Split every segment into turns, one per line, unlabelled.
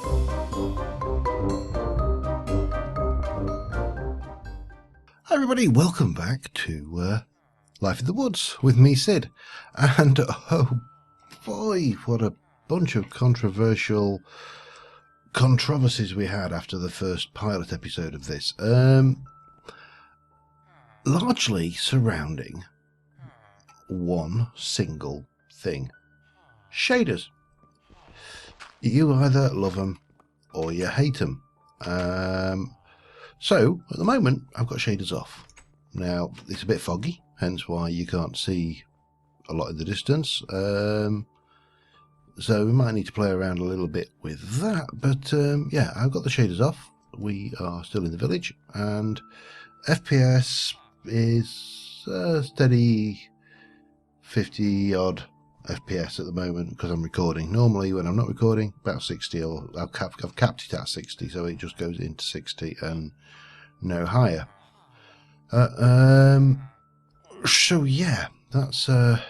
Hi everybody, welcome back to Life in the Woods with me, Sid. And oh boy, what a bunch of controversies we had after the first pilot episode of this. Largely surrounding one single thing. Shaders. You either love them or you hate them. So, at the moment, I've got shaders off. Now, it's a bit foggy, hence why you can't see a lot in the distance. So we might need to play around a little bit with that. But, yeah, I've got the shaders off. We are still in the village, and FPS is steady 50-odd FPS at the moment because I'm recording. Normally, when I'm not recording, about 60, or I've capped it at 60, so it just goes into 60 and no higher. So yeah, that's a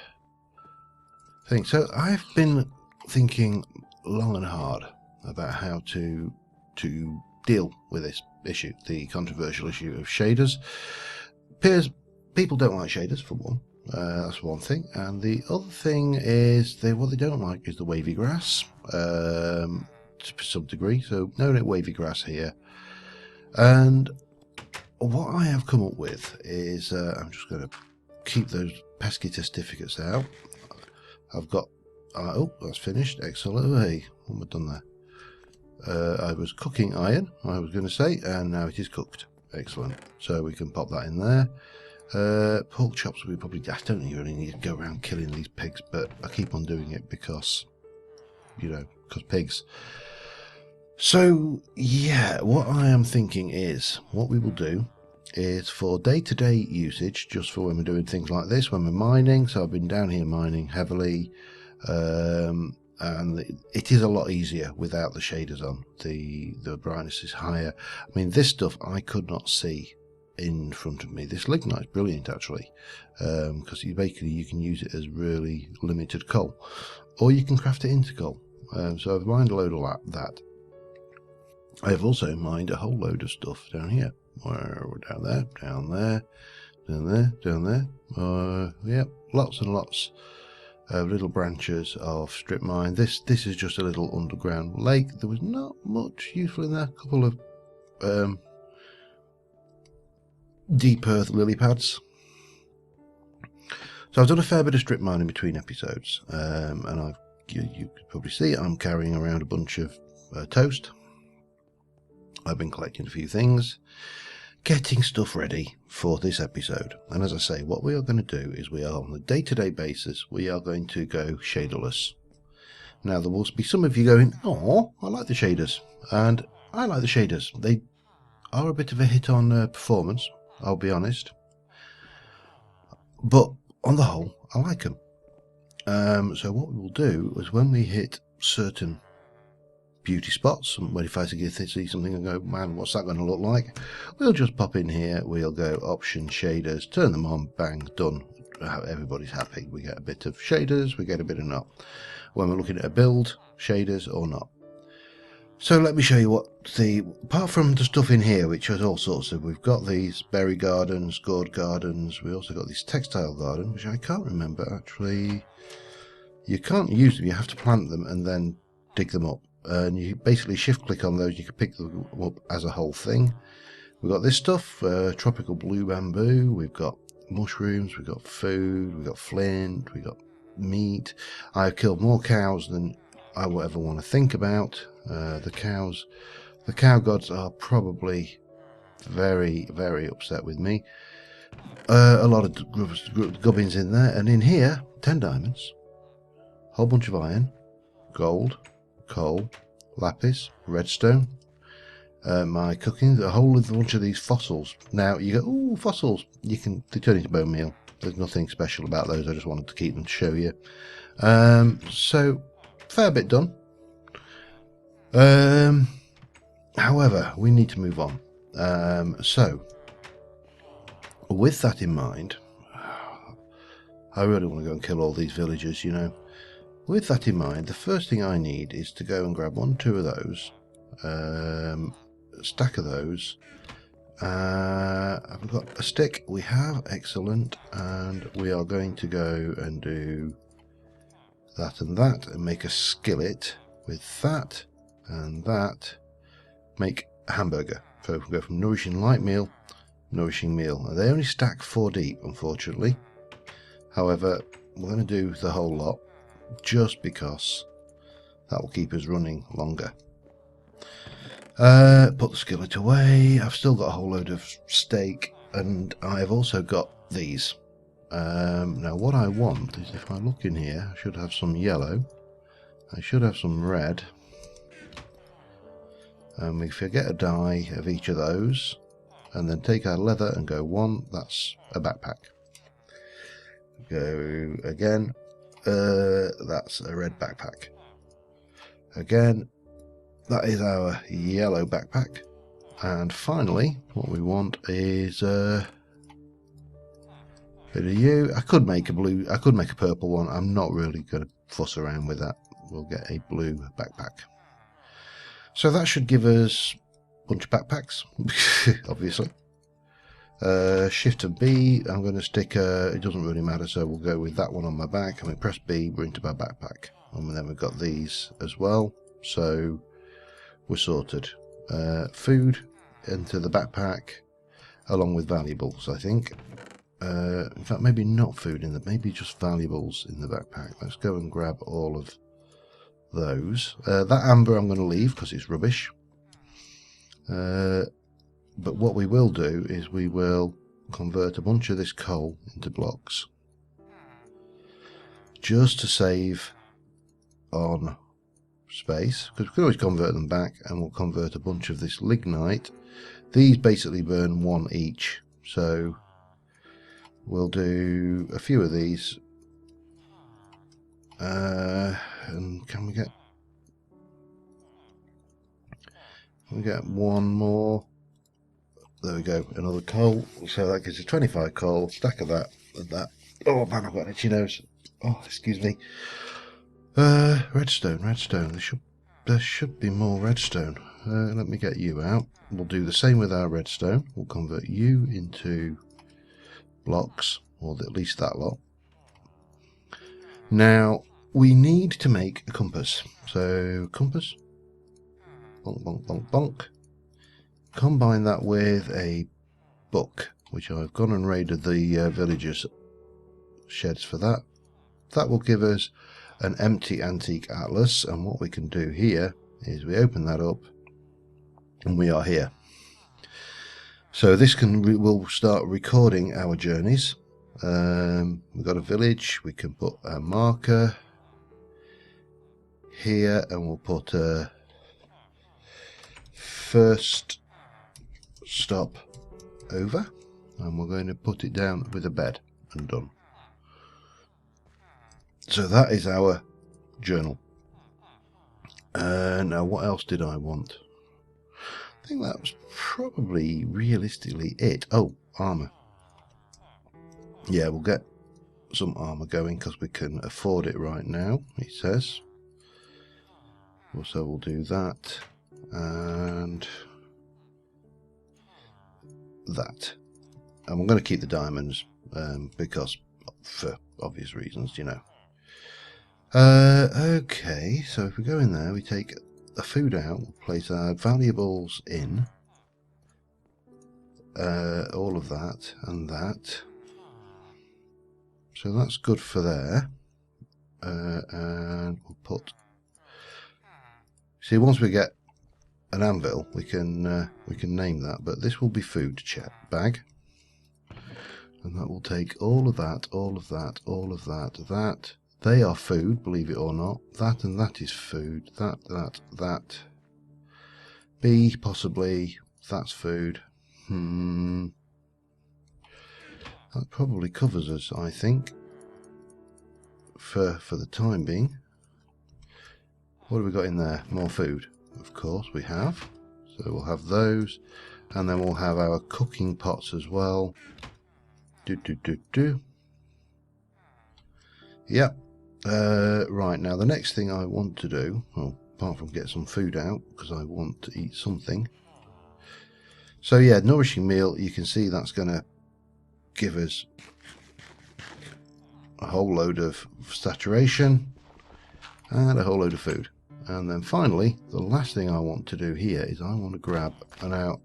thing. So I've been thinking long and hard about how to deal with this issue, the controversial issue of shaders. People don't like shaders, for one. That's one thing, and the other thing is what they don't like is the wavy grass, to some degree. So no wavy grass here. And what I have come up with is I'm just going to keep those pesky certificates out. I've got oh, that's finished. Excellent. Hey, what have I done there? I was cooking iron, I was going to say, and now it is cooked. Excellent. So we can pop that in there. Pork chops, I don't really need to go around killing these pigs, but I keep on doing it because, because pigs. So, yeah, what I am thinking is, what we will do is for day-to-day usage, just for when we're doing things like this, when we're mining. So I've been down here mining heavily, and it is a lot easier without the shaders on. The brightness is higher. I mean, this stuff I could not see in front of me. This lignite is brilliant, actually, because you can use it as really limited coal, or you can craft it into coal. So I've mined a load of that. I have also mined a whole load of stuff down here. Down there, down there, down there, down there. Yep, lots and lots of little branches of strip mine. This is just a little underground lake. There was not much useful in there. A couple of deep earth lily pads. So I've done a fair bit of strip mining between episodes, and you could probably see I'm carrying around a bunch of toast. I've been collecting a few things, getting stuff ready for this episode. And as I say, what we are going to do is we are on a day-to-day basis, we are going to go shaderless. Now, there will be some of you going, oh, I like the shaders. And I like the shaders. They are a bit of a hit on performance, I'll be honest. But on the whole, I like them. So what we will do is when we hit certain beauty spots, and if I see something and go, man, what's that going to look like, we'll just pop in here, we'll go option shaders, turn them on, bang, done. Everybody's happy. We get a bit of shaders, we get a bit of not. When we're looking at a build, shaders or not. So let me show you apart from the stuff in here, which is all sorts of, we've got these berry gardens, gourd gardens, we also got this textile garden, which I can't remember actually. You can't use them, you have to plant them and then dig them up. And you basically shift click on those, you can pick them up as a whole thing. We've got this stuff, tropical blue bamboo, we've got mushrooms, we've got food, we've got flint, we've got meat. I've killed more cows than I will ever want to think about. The cow gods are probably very, very upset with me. A lot of gubbins in there, and in here, 10 diamonds, whole bunch of iron, gold, coal, lapis, redstone, my cooking, a whole bunch of these fossils. Now you go, ooh, fossils, they turn into bone meal. There's nothing special about those, I just wanted to keep them to show you. So fair bit done. However, we need to move on. So with that in mind, I really want to go and kill all these villagers, With that in mind, the first thing I need is to go and grab 1 or 2 of those, Stack of those. Have we got a stick? We have. Excellent. And we are going to go and do that and make a skillet with that and that. Make a hamburger. So we go from nourishing light meal, nourishing meal. They only stack 4 deep, unfortunately. However, we're going to do the whole lot just because that will keep us running longer. Put the skillet away. I've still got a whole load of steak, and I've also got these. Now what I want is, if I look in here, I should have some yellow, I should have some red, and if we get a die of each of those, and then take our leather and go 1, that's a backpack. Go again, that's a red backpack. Again, that is our yellow backpack. And finally, what we want is a bit of you. I could make a blue, I could make a purple one. I'm not really going to fuss around with that. We'll get a blue backpack. So that should give us a bunch of backpacks, obviously. Shift and B, I'm going to stick, it doesn't really matter, so we'll go with that one on my back. And we press B, we're into my backpack. And then we've got these as well. So we're sorted. Food into the backpack, along with valuables, I think. In fact, maybe not food in the, maybe just valuables in the backpack. Let's go and grab all of those. That amber I'm going to leave because it's rubbish. But what we will do is we will convert a bunch of this coal into blocks, just to save on space, because we can always convert them back, and we'll convert a bunch of this lignite. These basically burn 1 each, so we'll do a few of these. And can we get one more? There we go, another coal. So that gives us 25 coal, stack of that and that. Oh man, I've got an itchy nose. Oh, excuse me. Redstone. There should be more redstone. Let me get you out. We'll do the same with our redstone. We'll convert you into blocks, or at least that lot. Now, we need to make a compass. So, compass. Bonk, bonk, bonk, bonk. Combine that with a book, which I've gone and raided the villagers' sheds for that. That will give us an empty antique atlas, and what we can do here is we open that up and we are here. So this we'll start recording our journeys. We've got a village, we can put a marker here, and we'll put a first stop over, and we're going to put it down with a bed, and done. So that is our journal. Now what else did I want? I think that was probably realistically it. Oh, armor. Yeah, we'll get some armor going because we can afford it right now, he says. So we'll do that and that. And we're going to keep the diamonds because for obvious reasons, you know. Okay, so if we go in there, we take the food out, we'll place our valuables in, all of that and that. So that's good for there. And we'll put. See, once we get an anvil, we can name that. But this will be food bag, and that will take all of that, all of that, all of that, that. They are food, believe it or not. That and that is food. That. B, possibly. That's food. That probably covers us, I think, for the time being. What have we got in there? More food. Of course we have. So we'll have those. And then we'll have our cooking pots as well. Yep. Right, now the next thing I want to do, well, apart from get some food out, because I want to eat something. So yeah, nourishing meal, you can see that's going to give us a whole load of saturation and a whole load of food. And then finally, the last thing I want to do here is I want to grab out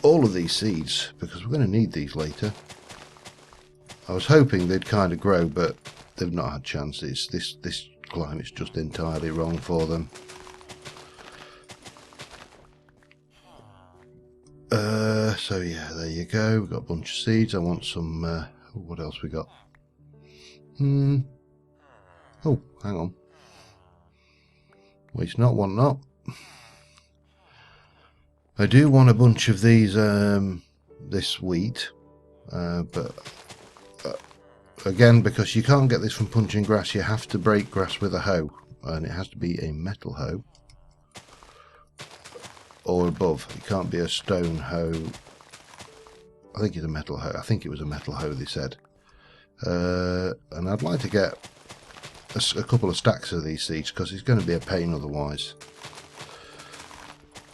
all of these seeds, because we're going to need these later. I was hoping they'd kind of grow, but they've not had chances. This climate's just entirely wrong for them. So yeah, there you go. We've got a bunch of seeds. I want some. What else we got? Oh, hang on. Waste not, want not. I do want a bunch of these. This wheat, but again, because you can't get this from punching grass, you have to break grass with a hoe, and it has to be a metal hoe or above. It can't be a stone hoe. I think it's a metal hoe. I think it was a metal hoe, they said. And I'd like to get a couple of stacks of these seeds, because it's going to be a pain otherwise.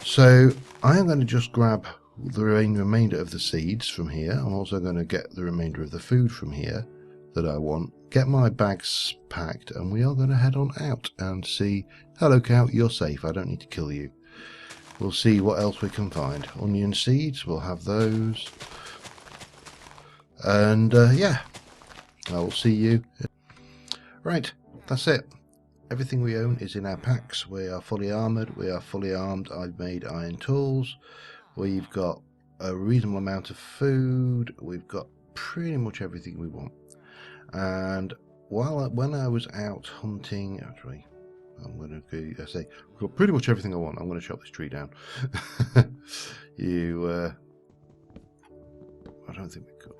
So I am going to just grab the remainder of the seeds from here. I'm also going to get the remainder of the food from here that I want, get my bags packed, and we are going to head on out and see. Hello cow, you're safe, I don't need to kill you. We'll see what else we can find. Onion seeds, we'll have those. And yeah, I will see you. Right, that's it. Everything we own is in our packs. We are fully armoured, we are fully armed. I've made iron tools. We've got a reasonable amount of food. We've got pretty much everything we want. And when I was out hunting, actually, I'm going to say we've got pretty much everything I want. I'm going to chop this tree down. I don't think we could.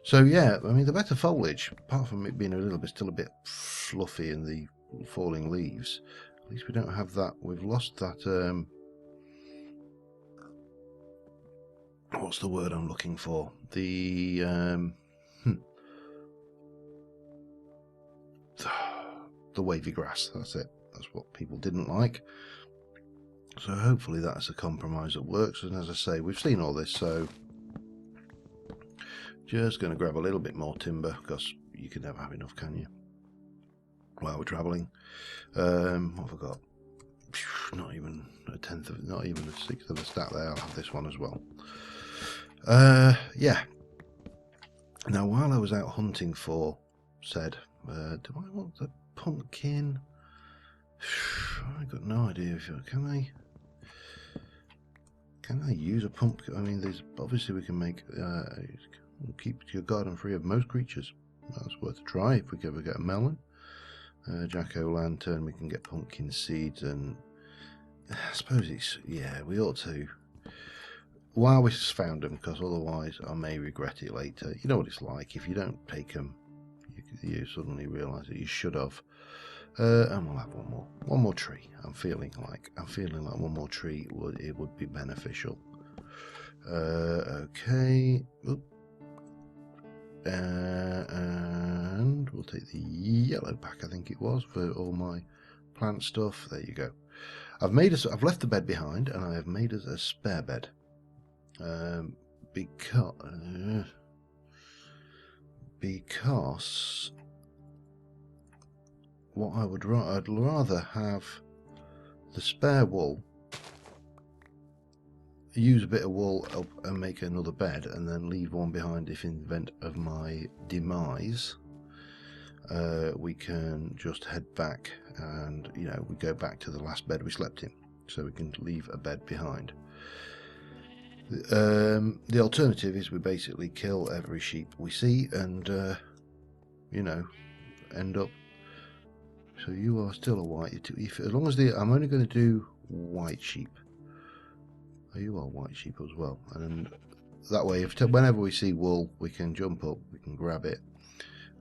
So yeah, I mean, the better foliage, apart from it being still a bit fluffy in the falling leaves, at least we don't have that. We've lost that. What's the word I'm looking for? The wavy grass. That's it. That's what people didn't like. So hopefully that's a compromise that works. And as I say, we've seen all this, so just going to grab a little bit more timber, because you can never have enough, can you? While we're travelling. What have I got? Not even a tenth of, not even a sixth of a stack there. I'll have this one as well. Yeah. Now, while I was out hunting for said, do I want the pumpkin? I got no idea if can I use a pumpkin? I mean, there's obviously we can make keep your garden free of most creatures. That's worth a try if we ever get a melon. Jack-o'-lantern, we can get pumpkin seeds, and I suppose it's, yeah, we ought to, while we found them, because otherwise I may regret it later. You know what it's like, if you don't take them, you suddenly realise that you should have. And we'll have one more tree. I'm feeling like one more tree would be beneficial. Okay. Oop. And we'll take the yellow pack, I think it was, for all my plant stuff. There you go. I've left the bed behind, and I have made us a spare bed. Because what I'd rather have the spare wool, use a bit of wool up and make another bed, and then leave one behind if in the event of my demise. We can just head back, and we go back to the last bed we slept in, so we can leave a bed behind. The alternative is we basically kill every sheep we see, and end up. So you are still a white. As long as I'm only going to do white sheep. Oh, you are white sheep as well, and that way, whenever we see wool, we can jump up, we can grab it,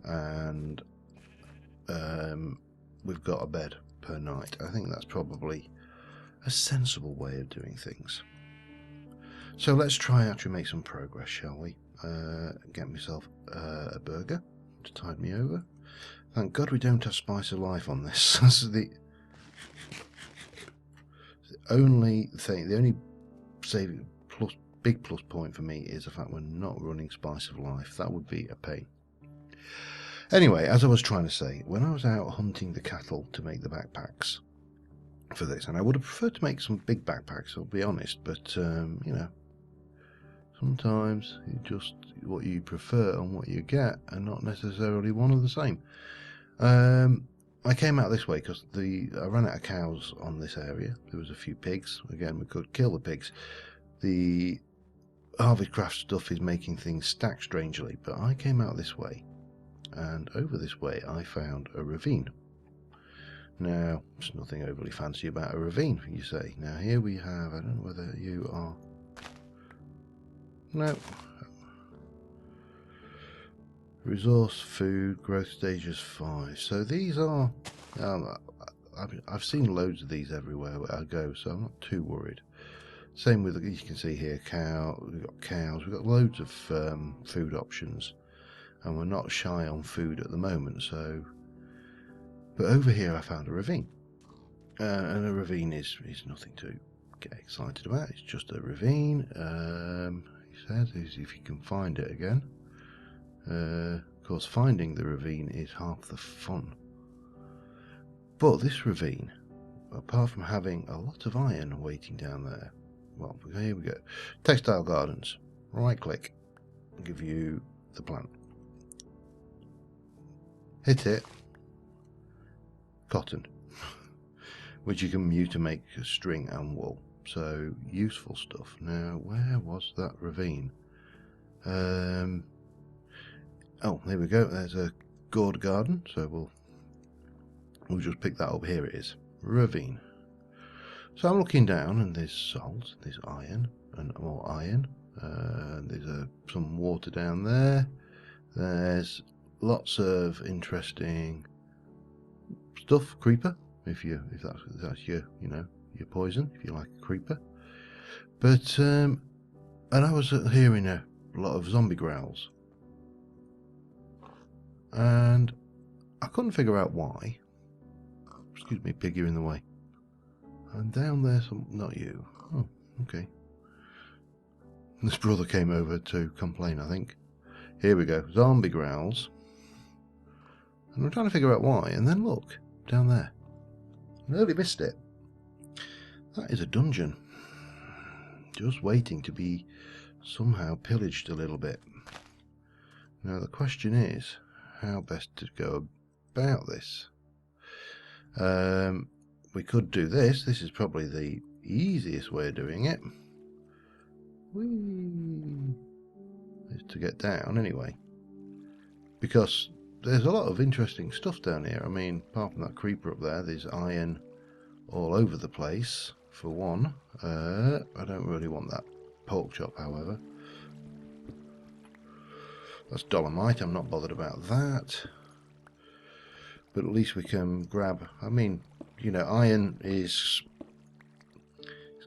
and we've got a bed per night. I think that's probably a sensible way of doing things. So let's try actually make some progress, shall we? Get myself a burger to tide me over. Thank God we don't have spice of life on this. That's the only thing, the only saving plus, big plus point for me is the fact we're not running spice of life. That would be a pain. Anyway, as I was trying to say, when I was out hunting the cattle to make the backpacks for this, and I would have preferred to make some big backpacks, I'll be honest, but you know, sometimes you just what you prefer and what you get are not necessarily one of the same. I came out this way because I ran out of cows on this area. There was a few pigs. Again, we could kill the pigs. The Harvestcraft stuff is making things stack strangely, but I came out this way, and over this way I found a ravine. Now, there's nothing overly fancy about a ravine, you say. Now here we have, I don't know whether you are... No. Resource, food, growth stages 5. So these are... I've seen loads of these everywhere where I go, so I'm not too worried. Same with, you can see here, we've got cows, we've got loads of food options, and we're not shy on food at the moment, so... But over here I found a ravine, and a ravine is nothing to get excited about, it's just a ravine. He says, if you can find it again. Of course, finding the ravine is half the fun. But this ravine, apart from having a lot of iron waiting down there, well, here we go. Textile gardens. Right click. Give you the plant. Hit it. Cotton. Which you can mute to make string and wool. So, useful stuff. Now, where was that ravine? Oh, there we go. There's a gourd garden. So we'll just pick that up. Here it is. Ravine. So I'm looking down, and there's salt, there's iron, and more iron. There's some water down there. There's lots of interesting stuff. Creeper, if that's your your poison, if you like a creeper. But and I was hearing a lot of zombie growls, and I couldn't figure out why. Excuse me, pig, you're in the way. And down there, not you. Oh, okay. This brother came over to complain, I think. Here we go, zombie growls. And I'm trying to figure out why, and then look, down there. I nearly missed it. That is a dungeon. Just waiting to be somehow pillaged a little bit. Now the question is, how best to go about this? We could do this. This is probably the easiest way of doing it. Whee! Is to get down anyway. Because there's a lot of interesting stuff down here. I mean, apart from that creeper up there, there's iron all over the place, for one. I don't really want that pork chop, however. That's dolomite. I'm not bothered about that. But at least we can grab... I mean, you know, iron is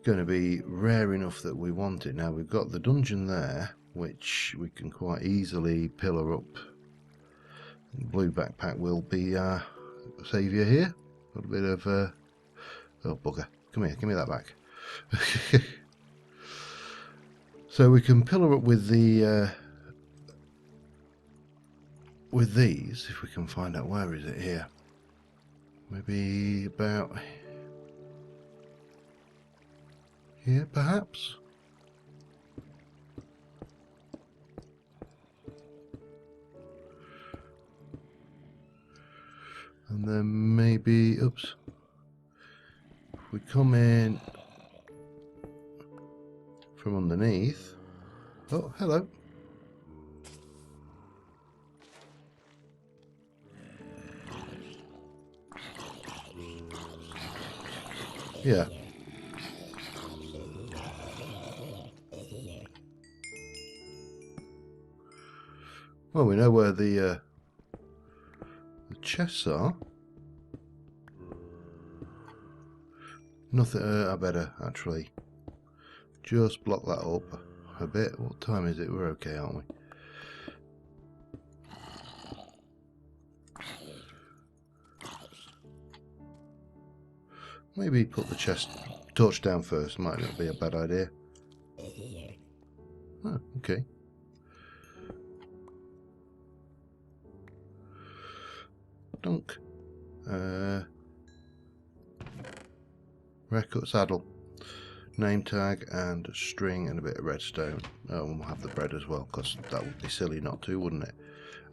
going to be rare enough that we want it. Now, we've got the dungeon there, which we can quite easily pillar up. The blue backpack will be our saviour here. A little bit of... oh, bugger. Come here, give me that back. So we can pillar up with the... with these, if we can find out where is it here. Maybe about here, perhaps. And then maybe, oops, if we come in from underneath. Oh, hello. Yeah. Well, we know where the chests are. Nothing. I better actually just block that up a bit. What time is it? We're okay, aren't we? Maybe put the torch down first. Might not be a bad idea. Oh, okay. Dunk. Record saddle. Name tag and string and a bit of redstone. Oh, and we'll have the bread as well, because that would be silly not to, wouldn't it?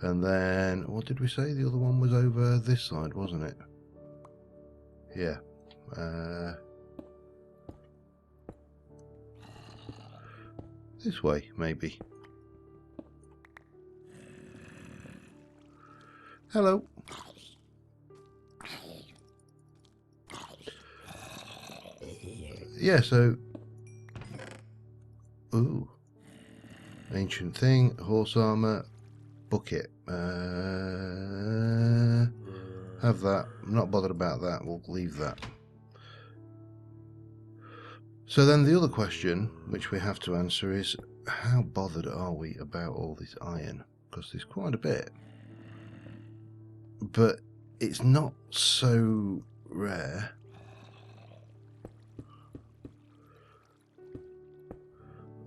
And then, what did we say? The other one was over this side, wasn't it? Yeah. This way, maybe. Hello. Yeah, so... Ooh. Ancient thing, horse armour, bucket. Have that. I'm not bothered about that. We'll leave that. So then the other question, which we have to answer, is how bothered are we about all this iron? Because there's quite a bit. But it's not so rare.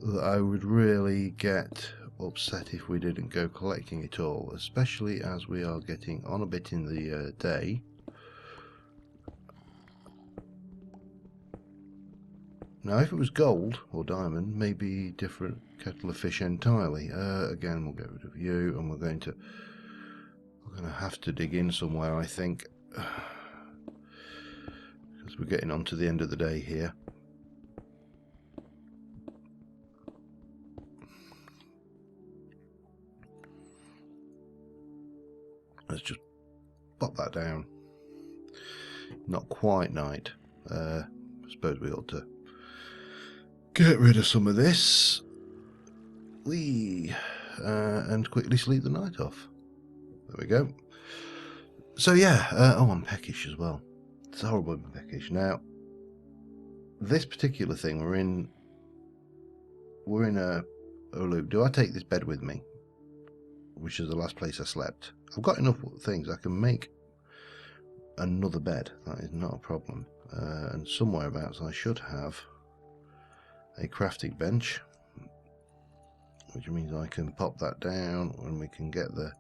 That I would really get upset if we didn't go collecting it all, especially as we are getting on a bit in the day. Now, if it was gold or diamond, maybe different kettle of fish entirely. Again, we'll get rid of you, and we're going to have to dig in somewhere, I think, because we're getting on to the end of the day here. Let's just pop that down. Not quite night. I suppose we ought to get rid of some of this. And quickly sleep the night off. There we go. So yeah, oh, I'm peckish as well. It's horrible I'm peckish. Now, this particular thing, we're in a loop. Do I take this bed with me? Which is the last place I slept. I've got enough things. I can make another bed. That is not a problem. And somewhere abouts I should have a crafting bench, which means I can pop that down and we can get the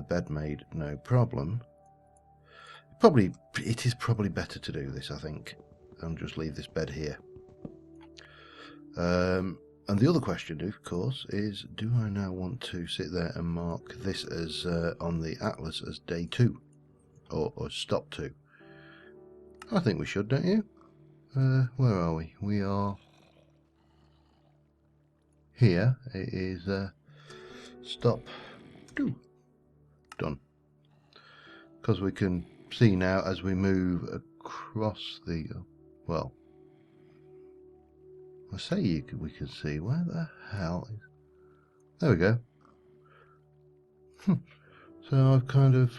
bed made, no problem. It is probably better to do this, I think, and just leave this bed here. And the other question, of course, is do I now want to sit there and mark this as on the atlas as day 2 or stop 2? I think we should, don't you? Where are we? We are here. It is stop 2. Done. Because we can see now as we move across the well, I say we can see. Where the hell is... There we go. So I've kind of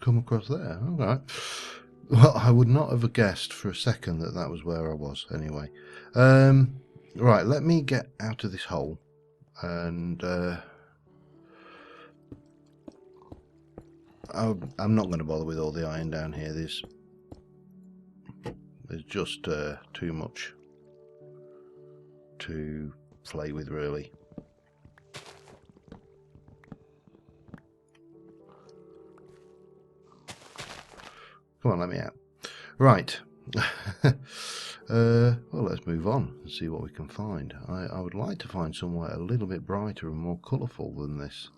come across there. All right. Well, I would not have guessed for a second that that was where I was anyway. Right, let me get out of this hole and I'm not going to bother with all the iron down here. There's just too much to play with, really. Come on, let me out. Right. Well, let's move on and see what we can find. I would like to find somewhere a little bit brighter and more colourful than this,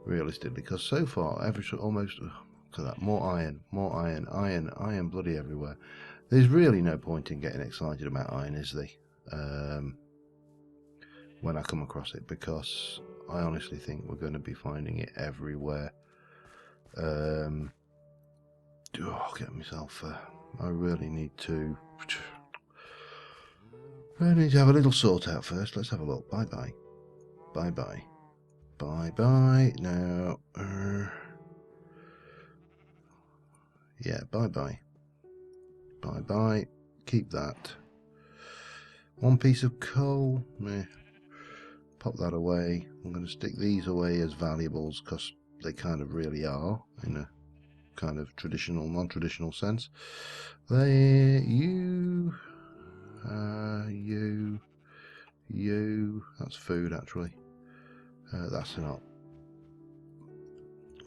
realistically, because so far, almost... look at that, more iron, iron bloody everywhere. There's really no point in getting excited about iron, is there? When I come across it, because I honestly think we're going to be finding it everywhere. Get myself... I really need to have a little sort out first. Let's have a look. Bye-bye. Bye-bye. Bye-bye. Now... yeah, bye-bye. Bye-bye. Keep that. One piece of coal. Meh. Pop that away. I'm going to stick these away as valuables, because they kind of really are, in a kind of traditional, non-traditional sense. There, you, that's food actually. That's not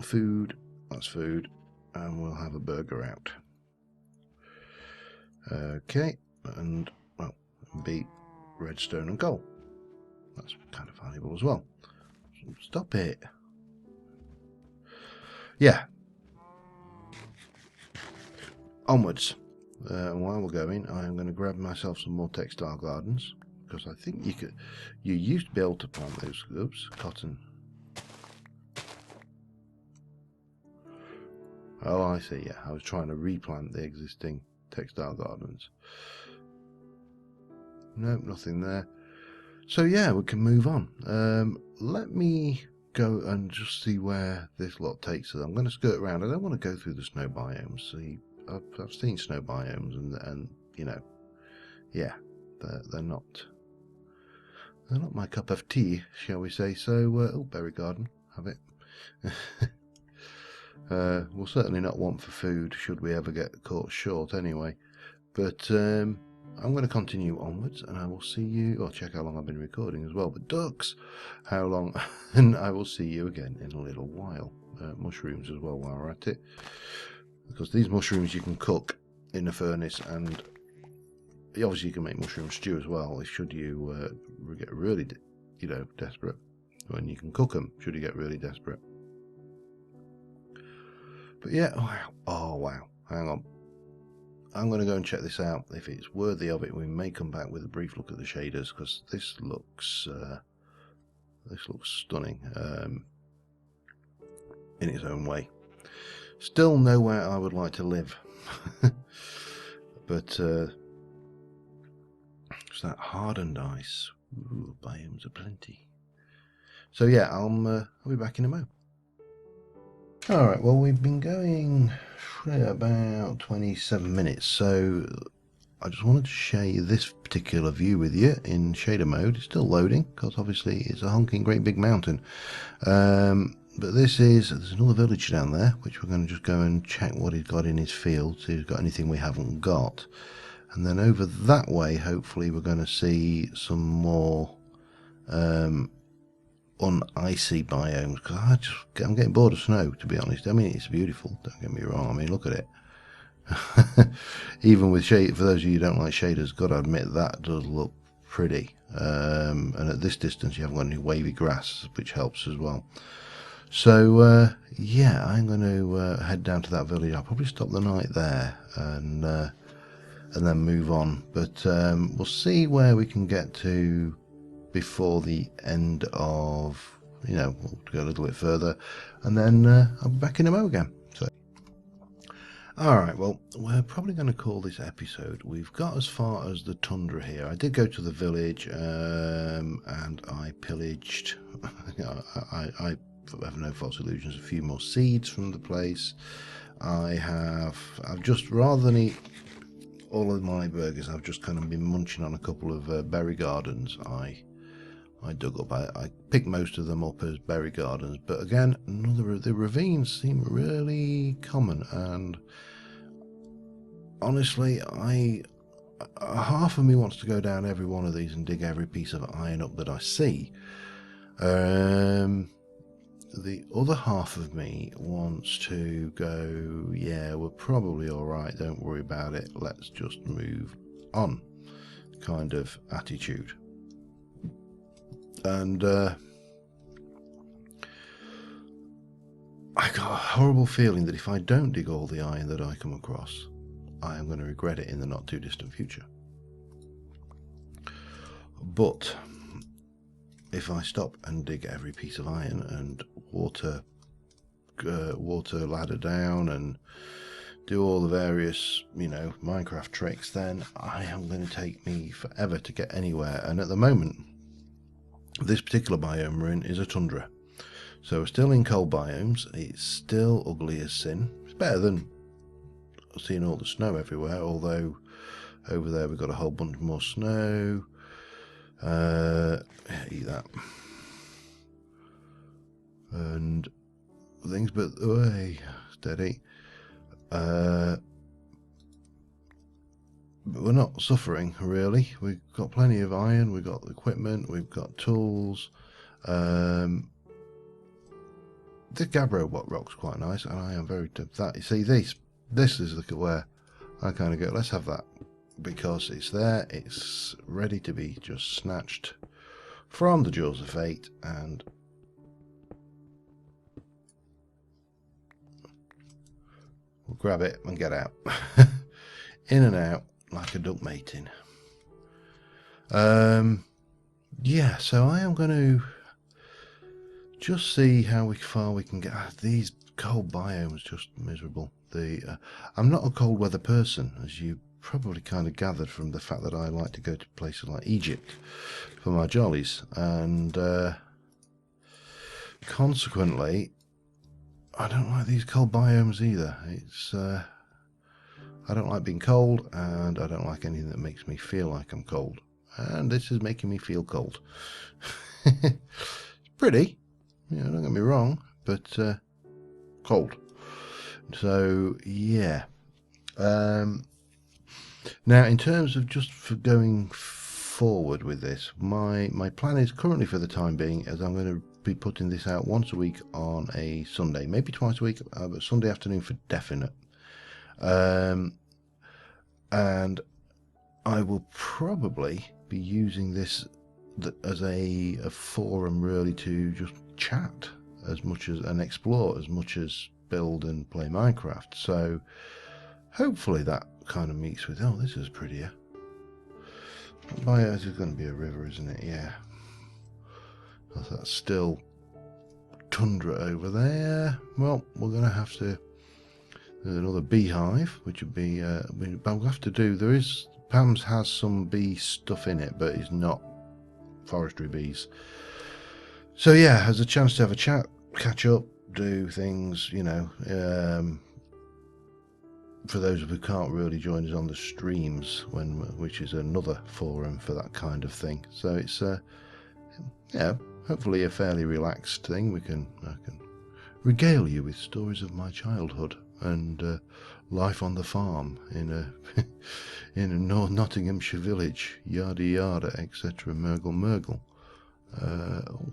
food, that's food, and we'll have a burger out. Okay, and well, be redstone and coal. That's kind of valuable as well. Stop it. Yeah. Onwards. While we're going, I'm going to grab myself some more textile gardens, because I think you used to be able to plant those. Oops, cotton. Oh, I see. Yeah, I was trying to replant the existing textile gardens. Nope, nothing there. So yeah, we can move on. Let me go and just see where this lot takes us. I'm going to skirt around. I don't want to go through the snow biomes. See, I've seen snow biomes, and you know, yeah, they're not my cup of tea, shall we say? So, oh, berry garden, have it. We'll certainly not want for food should we ever get caught short, anyway. But I'm going to continue onwards, and I will see you. Or check how long I've been recording as well. But ducks, how long? And I will see you again in a little while. Mushrooms as well while we're at it, because these mushrooms you can cook in the furnace, and obviously you can make mushroom stew as well. Should you get really, desperate, when you can cook them. Should you get really desperate. But yeah, oh wow, hang on. I'm going to go and check this out. If it's worthy of it, we may come back with a brief look at the shaders, because this looks stunning in its own way. Still nowhere I would like to live, but it's that hardened ice. Ooh, biomes are plenty. So yeah, I'll be back in a moment. Alright, well, we've been going for about 27 minutes, so I just wanted to share this particular view with you in shader mode. It's still loading, because obviously it's a honking great big mountain. But there's another village down there, which we're going to just go and check what he's got in his field, see if he's got anything we haven't got. And then over that way, hopefully we're going to see some more un-icy biomes, because I'm getting bored of snow, to be honest. I mean, it's beautiful, don't get me wrong. I mean, look at it. Even with shade, for those of you who don't like shaders, got to admit that does look pretty. And at this distance you haven't got any wavy grass, which helps as well. So yeah, I'm going to head down to that village. I'll probably stop the night there and then move on, but we'll see where we can get to before the end of, we'll go a little bit further, and then I'll be back in a mo again. So, alright, well, we're probably going to call this episode. We've got as far as the tundra here. I did go to the village, and I pillaged, I have no false illusions, a few more seeds from the place. I've just, rather than eat all of my burgers, I've just kind of been munching on a couple of berry gardens I dug up. I picked most of them up as berry gardens, but again, the ravines seem really common, and honestly, half of me wants to go down every one of these and dig every piece of iron up that I see. The other half of me wants to go, yeah, we're probably alright, don't worry about it, let's just move on kind of attitude. And I got a horrible feeling that if I don't dig all the iron that I come across, I am going to regret it in the not too distant future. But if I stop and dig every piece of iron and water ladder down and do all the various, Minecraft tricks, then I am going to take me forever to get anywhere. And at the moment, this particular biome we're in is a tundra, so we're still in cold biomes. It's still ugly as sin. It's better than seeing all the snow everywhere, although over there we've got a whole bunch more snow. Eat that and things, but steady. But we're not suffering, really. We've got plenty of iron, we've got equipment, we've got tools. The Gabbro rock's quite nice, and I am very that. You see, this is where I kind of go, let's have that, because it's there, it's ready to be just snatched from the jaws of fate, and we'll grab it and get out. In and out like a duck mating. Yeah, so I am going to just see how far we can get. These cold biomes just miserable. I'm not a cold weather person, as you probably kind of gathered from the fact that I like to go to places like Egypt for my jollies, and consequently I don't like these cold biomes either. It's I don't like being cold, and I don't like anything that makes me feel like I'm cold. And this is making me feel cold. It's pretty, don't get me wrong, but cold. So yeah. Now, in terms of just for going forward with this, my plan is currently, for the time being, is I'm going to be putting this out once a week on a Sunday, maybe twice a week, but Sunday afternoon for definite. And I will probably be using this as a forum, really, to just chat as much as and explore as much as build and play Minecraft. So hopefully that kind of meets with, oh, this is prettier. This is going to be a river, isn't it? Yeah. That's still tundra over there. Well, we're going to have to. There's another beehive, which would be. But we'll have to do. There is. Pam's has some bee stuff in it, but it's not forestry bees. So yeah, has a chance to have a chat, catch up, do things. For those who can't really join us on the streams, which is another forum for that kind of thing. So it's hopefully a fairly relaxed thing. I can regale you with stories of my childhood and life on the farm in a Nottinghamshire village, yada yada, etc. Murgle Murgle.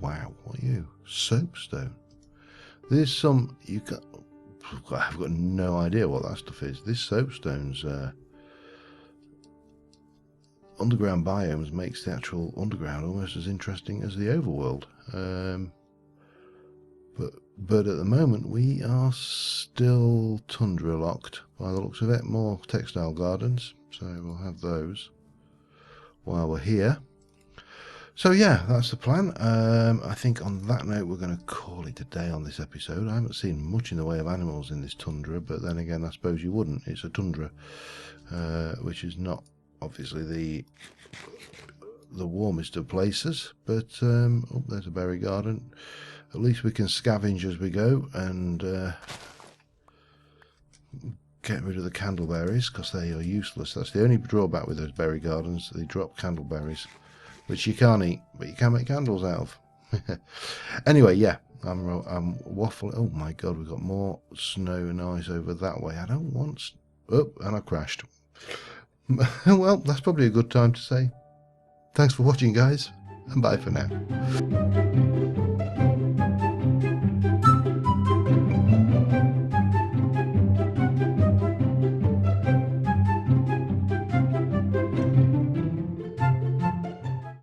Wow, what are you? Soapstone. There's some I've got no idea what that stuff is. This soapstone's underground biomes makes the actual underground almost as interesting as the overworld. But at the moment we are still tundra locked by the looks of it. More textile gardens, so we'll have those while we're here. So yeah, that's the plan. I think on that note we're going to call it a day on this episode. I haven't seen much in the way of animals in this tundra, but then again I suppose you wouldn't. It's a tundra, which is not obviously the warmest of places, but oh, there's a berry garden. At least we can scavenge as we go and get rid of the candleberries, because they are useless. That's the only drawback with those berry gardens. They drop candleberries, which you can't eat, but you can make candles out of. Anyway, yeah, I'm waffling. Oh my god, we've got more snow and ice over that way. I don't want... Oh, and I crashed. Well, that's probably a good time to say thanks for watching, guys, and bye for now.